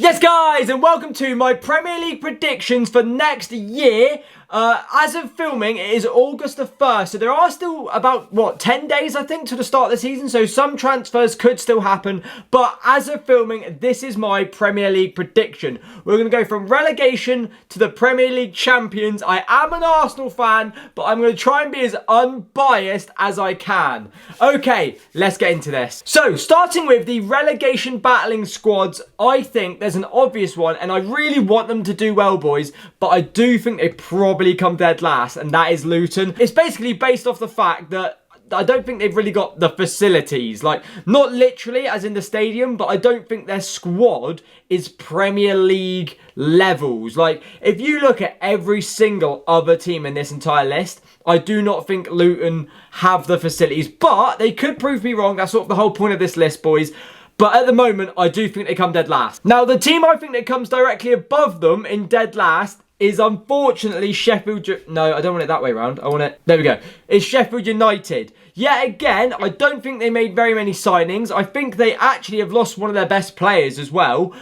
Yes guys, and welcome to my Premier League predictions for next year. As of filming, it is August the 1st, so there are still about, 10 days I think to the start of the season, so some transfers could still happen, but as of filming, this is my Premier League prediction. We're going to go from relegation to the Premier League champions. I am an Arsenal fan, but I'm going to try and be as unbiased as I can. Okay, let's get into this. So, starting with the relegation battling squads, I think there's an obvious one, and I really want them to do well, boys, but I do think they probably come dead last, and that is Luton. It's basically based off the fact that I don't think they've really got the facilities, like not literally as in the stadium, but I don't think their squad is Premier League levels. Like if you look at every single other team in this entire list, I do not think Luton have the facilities, but they could prove me wrong. That's sort of the whole point of this list, boys. But at the moment, I do think they come dead last. Now, the team I think that comes directly above them in dead last is unfortunately Sheffield... No, I don't want it that way around. I want it... There we go. It's Sheffield United. Yet again, I don't think they made very many signings. I think they actually have lost one of their best players as well.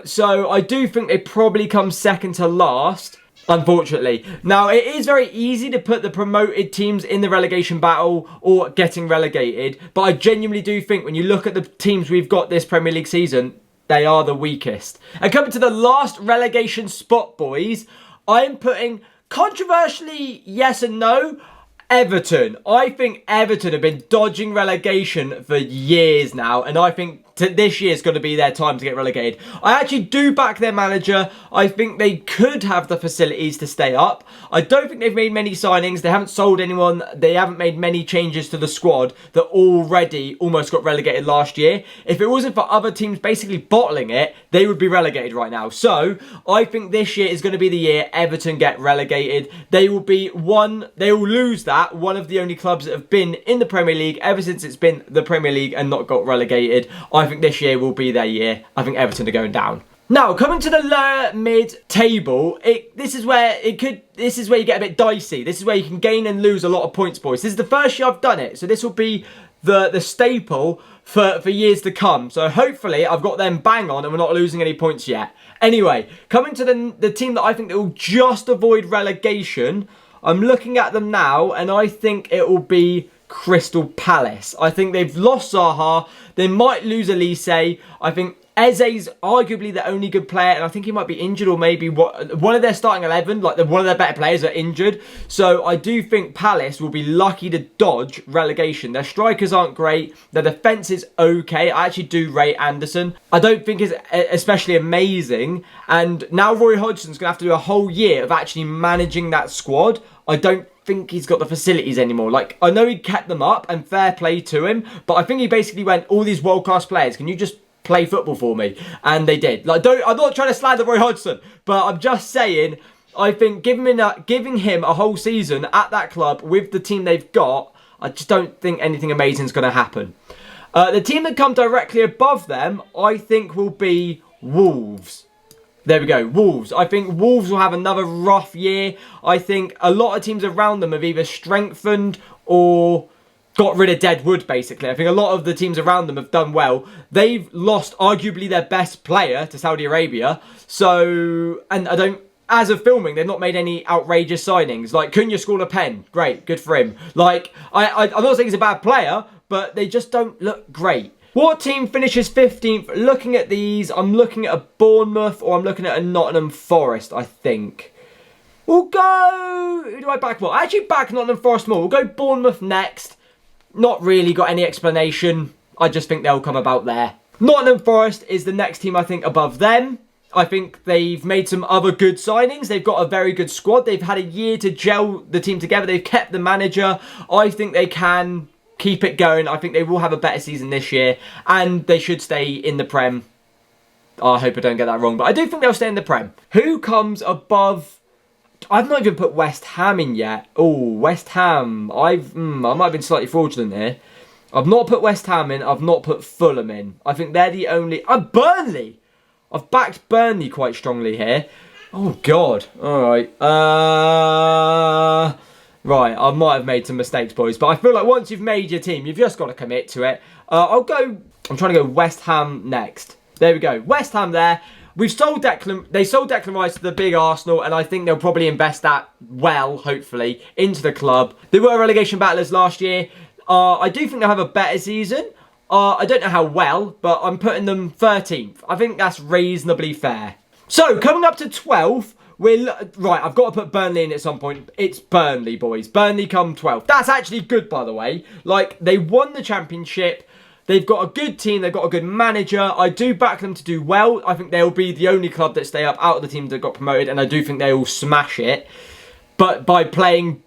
So I do think they probably come second to last, unfortunately. Now, it is very easy to put the promoted teams in the relegation battle or getting relegated. But I genuinely do think when you look at the teams we've got this Premier League season, they are the weakest. And coming to the last relegation spot, boys, I am putting, controversially, yes and no, Everton. I think Everton have been dodging relegation for years now, and I think this year is going to be their time to get relegated. I actually do back their manager. I think they could have the facilities to stay up. I don't think they've made many signings. They haven't sold anyone. They haven't made many changes to the squad that already almost got relegated last year. If it wasn't for other teams basically bottling it, they would be relegated right now. So, I think this year is going to be the year Everton get relegated. They will lose that. One of the only clubs that have been in the Premier League ever since it's been the Premier League and not got relegated. I think this year will be their year. I think Everton are going down. Now, coming to the lower mid-table, this is where you get a bit dicey. This is where you can gain and lose a lot of points, boys. This is the first year I've done it, so this will be the staple for years to come. So hopefully I've got them bang on and we're not losing any points yet. Anyway, coming to the team that I think that will just avoid relegation, I'm looking at them now and I think it will be Crystal Palace. I think they've lost Zaha. They might lose Elise. I think Eze's arguably the only good player, and I think he might be injured, or maybe one of their starting 11, like one of their better players, are injured. So I do think Palace will be lucky to dodge relegation. Their strikers aren't great. Their defence is okay. I actually do rate Anderson. I don't think it's especially amazing. And now Roy Hodgson's going to have to do a whole year of actually managing that squad. I don't think he's got the facilities anymore. Like, I know he kept them up, and fair play to him, but I think he basically went, all these world-class players, can you just play football for me? And they did. Like, I'm not trying to slander Roy Hodgson, but I'm just saying, I think giving him a whole season at that club with the team they've got, I just don't think anything amazing is going to happen. The team that come directly above them, I think will be Wolves. There we go, Wolves. I think Wolves will have another rough year. I think a lot of teams around them have either strengthened or got rid of dead wood, basically. I think a lot of the teams around them have done well. They've lost arguably their best player to Saudi Arabia. So, and as of filming, they've not made any outrageous signings. Like, Cunha scored a pen. Great, good for him. Like, I'm not saying he's a bad player, but they just don't look great. What team finishes 15th? Looking at these, I'm looking at a Bournemouth or I'm looking at a Nottingham Forest, I think. We'll go... Who do I back more? I actually back Nottingham Forest more. We'll go Bournemouth next. Not really got any explanation. I just think they'll come about there. Nottingham Forest is the next team, I think, above them. I think they've made some other good signings. They've got a very good squad. They've had a year to gel the team together. They've kept the manager. I think they can keep it going. I think they will have a better season this year. And they should stay in the Prem. I hope I don't get that wrong. But I do think they'll stay in the Prem. Who comes above... I've not even put West Ham in yet. Oh, West Ham. I might have been slightly fraudulent here. I've not put West Ham in. I've not put Fulham in. I think they're the only... Burnley! I've backed Burnley quite strongly here. Oh, God. All right. Right, I might have made some mistakes, boys. But I feel like once you've made your team, you've just got to commit to it. I'm trying to go West Ham next. There we go. West Ham there. They sold Declan Rice to the big Arsenal, and I think they'll probably invest that well, hopefully, into the club. They were relegation battlers last year. I do think they'll have a better season. I don't know how well, but I'm putting them 13th. I think that's reasonably fair. So, coming up to 12th, right, I've got to put Burnley in at some point. It's Burnley, boys. Burnley come 12th. That's actually good, by the way. Like, they won the championship. They've got a good team. They've got a good manager. I do back them to do well. I think they'll be the only club that stay up out of the teams that got promoted, and I do think they will smash it. But by playing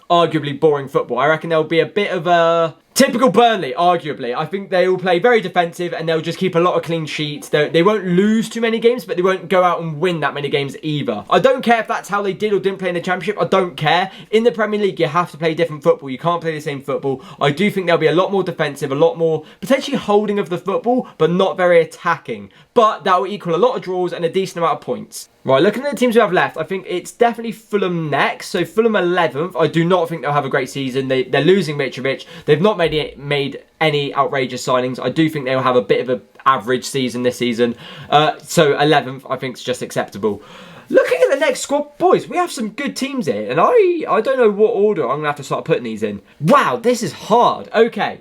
arguably boring football, I reckon there'll be a bit of a typical Burnley, arguably. I think they will play very defensive and they'll just keep a lot of clean sheets. They won't lose too many games, but they won't go out and win that many games either. I don't care if that's how they did or didn't play in the Championship. I don't care. In the Premier League, you have to play different football. You can't play the same football. I do think they'll be a lot more defensive, a lot more potentially holding of the football, but not very attacking. But that will equal a lot of draws and a decent amount of points. Right, looking at the teams we have left, I think it's definitely Fulham next. So Fulham 11th. I do not think they'll have a great season. They're losing Mitrovic. They've not made any outrageous signings. I do think they'll have a bit of an average season this season. So 11th, I think, is just acceptable. Looking at the next squad, boys, we have some good teams here. And I don't know what order I'm going to have to start putting these in. Wow, this is hard. Okay.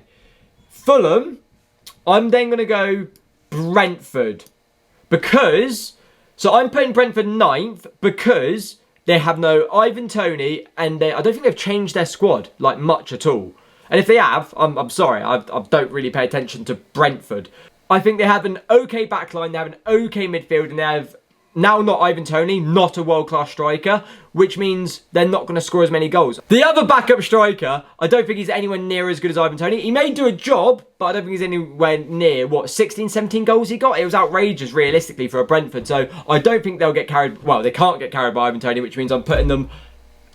Fulham, I'm then going to go Brentford. Because... So I'm putting Brentford 9th because they have no Ivan Toney and I don't think they've changed their squad like much at all. And if they have, I'm sorry, I don't really pay attention to Brentford. I think they have an okay backline, they have an okay midfield, and they have now not Ivan Toney, not a world-class striker, which means they're not going to score as many goals. The other backup striker, I don't think he's anywhere near as good as Ivan Toney. He may do a job, but I don't think he's anywhere near, 16, 17 goals he got? It was outrageous, realistically, for a Brentford. So I don't think they'll get carried, well, they can't get carried by Ivan Toney, which means I'm putting them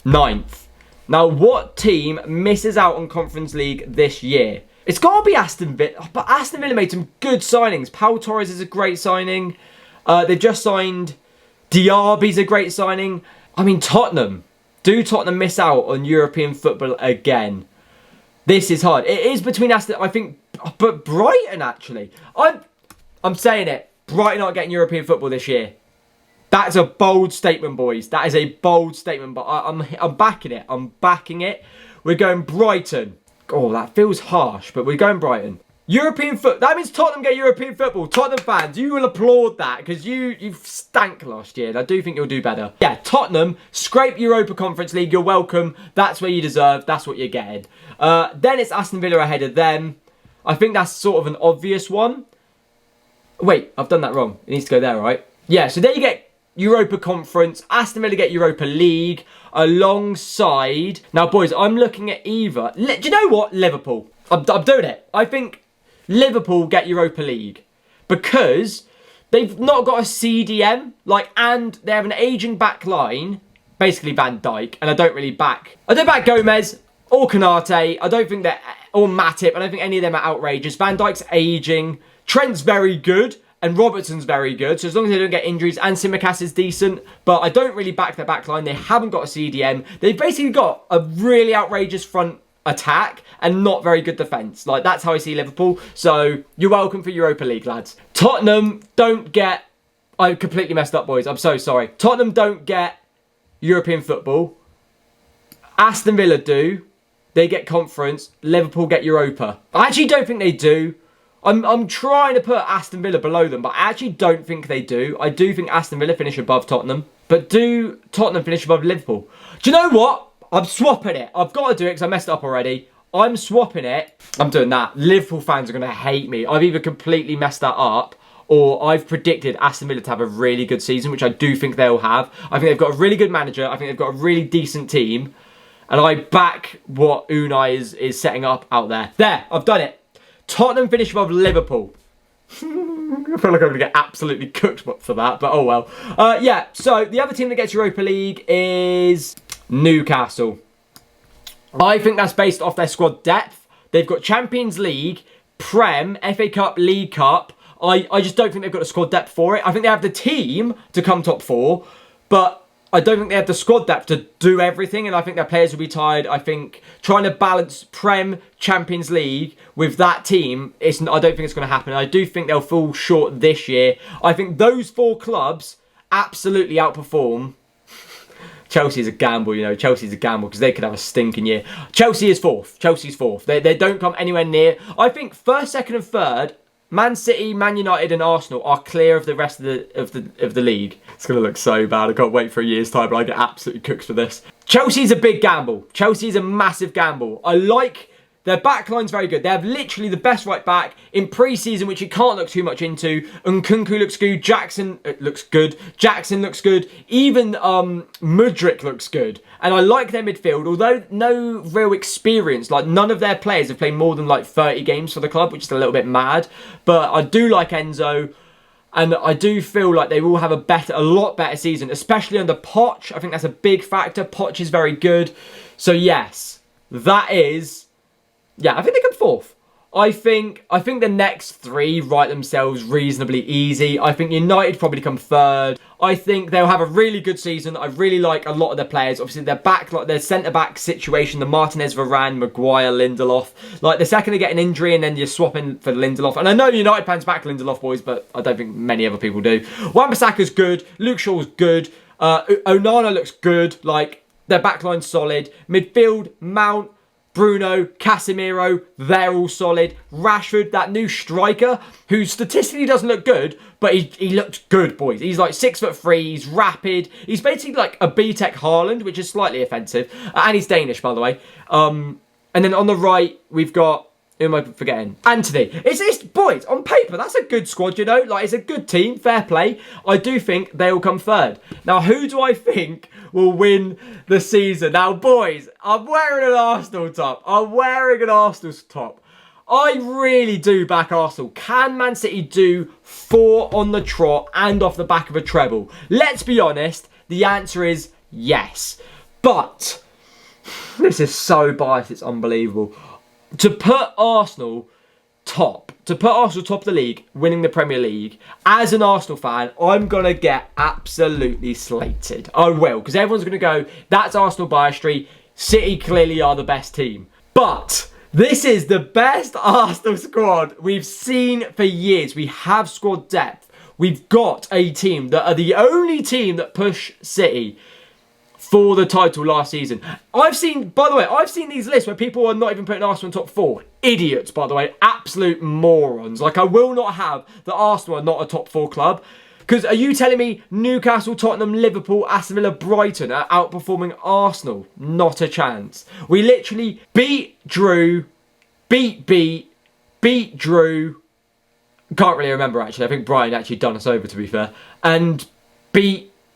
9th. Now, what team misses out on Conference League this year? It's got to be Aston Villa, but Aston Villa made some good signings. Pau Torres is a great signing. They've just signed Diaby's a great signing. I mean, Tottenham. Do Tottenham miss out on European football again? This is hard. It is between Aston, I think, but Brighton actually. I'm saying it. Brighton aren't getting European football this year. That's a bold statement, boys. That is a bold statement, but I'm backing it. I'm backing it. We're going Brighton. Oh, that feels harsh, but we're going Brighton. European foot. That means Tottenham get European football. Tottenham fans, you will applaud that because you stank last year. And I do think you'll do better. Yeah, Tottenham, scrape Europa Conference League. You're welcome. That's where you deserve. That's what you're getting. Then it's Aston Villa ahead of them. I think that's sort of an obvious one. Wait, I've done that wrong. It needs to go there, right? Yeah, so there you get Europa Conference. Aston Villa get Europa League alongside. Now, boys, I'm looking at either. Do you know what? Liverpool. I'm doing it. I think Liverpool get Europa League because they've not got a CDM, and they have an aging back line, basically Van Dijk, and I don't back Gomez or Konate. I don't think or Matip. I don't think any of them are outrageous. Van Dijk's aging. Trent's very good. And Robertson's very good. So as long as they don't get injuries, and Tsimikas is decent. But I don't really back their back line. They haven't got a CDM. They've basically got a really outrageous front attack and not very good defence. That's how I see Liverpool. So you're welcome for Europa League, lads. Tottenham don't get... I completely messed up, boys. I'm so sorry. Tottenham don't get European football. Aston Villa do. They get conference. Liverpool get Europa. I actually don't think they do. I'm trying to put Aston Villa below them, but I actually don't think they do. I do think Aston Villa finish above Tottenham. But do Tottenham finish above Liverpool? Do you know what? I'm swapping it. I've got to do it because I messed it up already. I'm swapping it. I'm doing that. Liverpool fans are going to hate me. I've either completely messed that up or I've predicted Aston Villa to have a really good season, which I do think they'll have. I think they've got a really good manager. I think they've got a really decent team. And I back what Unai is setting up out there. There, I've done it. Tottenham finish above Liverpool. I feel like I'm going to get absolutely cooked for that, but oh well. Yeah, so the other team that gets Europa League is Newcastle. I think that's based off their squad depth. They've got Champions League, Prem, FA Cup, League Cup. I just don't think they've got the squad depth for it. I think they have the team to come top 4, but I don't think they have the squad depth to do everything, and I think their players will be tired. I think trying to balance Prem, Champions League with that team, I don't think it's going to happen. I do think they'll fall short this year. I think those 4 clubs absolutely outperform. Chelsea's a gamble, you know. Chelsea's a gamble because they could have a stinking year. Chelsea is 4th. Chelsea's 4th. They don't come anywhere near. I think 1st, 2nd and 3rd, Man City, Man United and Arsenal are clear of the rest of the league. It's going to look so bad. I can't wait for a year's time, but I get absolutely cooked for this. Chelsea's a big gamble. Chelsea's a massive gamble. I like their backline's very good. They have literally the best right back in pre-season, which you can't look too much into. Nkunku looks good. Jackson looks good. Jackson looks good. Even Mudryk looks good. And I like their midfield, although no real experience. Like, none of their players have played more than like 30 games for the club, which is a little bit mad. But I do like Enzo. And I do feel like they will have a lot better season, especially under Poch. I think that's a big factor. Poch is very good. So yes, that is... Yeah, I think they come 4th. I think the next 3 write themselves reasonably easy. I think United probably come 3rd. I think they'll have a really good season. I really like a lot of their players. Obviously, their centre-back situation, the Martinez, Varane, Maguire, Lindelof. Like, the second they get an injury and then you're swapping for Lindelof. And I know United fans back Lindelof, boys, but I don't think many other people do. Wan-Bissaka's good. Luke Shaw's good. Onana looks good. Like, their backline's solid. Midfield, Mount, Bruno, Casemiro, they're all solid. Rashford, that new striker, who statistically doesn't look good, but he looks good, boys. He's like 6'3", he's rapid. He's basically like a B-Tech Haaland, which is slightly offensive. And he's Danish, by the way. And then on the right, we've got... Who am I forgetting? Anthony. It's boys, on paper, that's a good squad, you know? Like, it's a good team, fair play. I do think they will come 3rd. Now, who do I think will win the season? Now, boys, I'm wearing an Arsenal top. I really do back Arsenal. Can Man City do 4 on the trot and off the back of a treble? Let's be honest, the answer is yes. But, this is so biased, it's unbelievable. To put Arsenal top of the league, winning the Premier League, as an Arsenal fan, I'm going to get absolutely slated. I will, because everyone's going to go, that's Arsenal biasry. City clearly are the best team. But this is the best Arsenal squad we've seen for years. We have squad depth. We've got a team that are the only team that push City for the title last season. I've seen these lists where people are not even putting Arsenal in top 4. Idiots, by the way. Absolute morons. Like, I will not have that Arsenal are not a top 4 club. Because are you telling me Newcastle, Tottenham, Liverpool, Aston Villa, Brighton are outperforming Arsenal? Not a chance. We literally beat Drew, beat Drew. Can't really remember, actually. I think Brian actually done us over, to be fair. And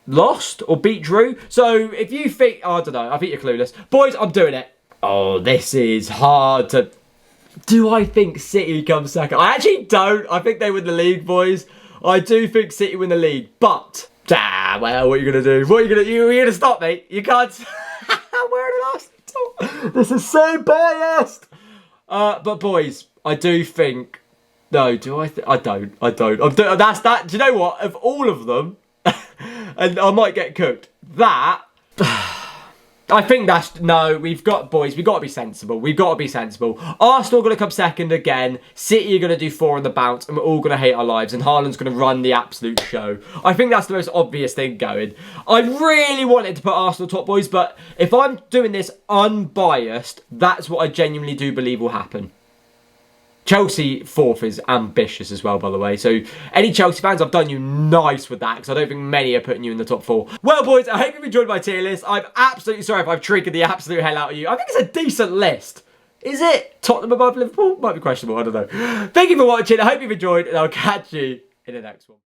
lost or beat Drew. So if you think, I don't know, I think you're clueless. Boys, I'm doing it. Oh, this is hard to... Do I think City comes 2nd? I actually don't. I think they win the league, boys. I do think City win the league. But, well, what are you going to do? You're going to stop me? You can't... I'm wearing an Arsenal. This is so biased. But boys, I do think... No, do I? I don't. That's that. Do you know what? Of all of them... and I might get cooked. That, I think that's, no, we've got to be sensible. Arsenal are going to come 2nd again. City are going to do 4 on the bounce, and we're all going to hate our lives, and Haaland's going to run the absolute show. I think that's the most obvious thing going. I really wanted to put Arsenal top, boys, but if I'm doing this unbiased, that's what I genuinely do believe will happen. Chelsea 4th is ambitious as well, by the way. So, any Chelsea fans, I've done you nice with that, because I don't think many are putting you in the top 4. Well, boys, I hope you've enjoyed my tier list. I'm absolutely sorry if I've triggered the absolute hell out of you. I think it's a decent list. Is it Tottenham above Liverpool? Might be questionable, I don't know. Thank you for watching. I hope you've enjoyed, and I'll catch you in the next one.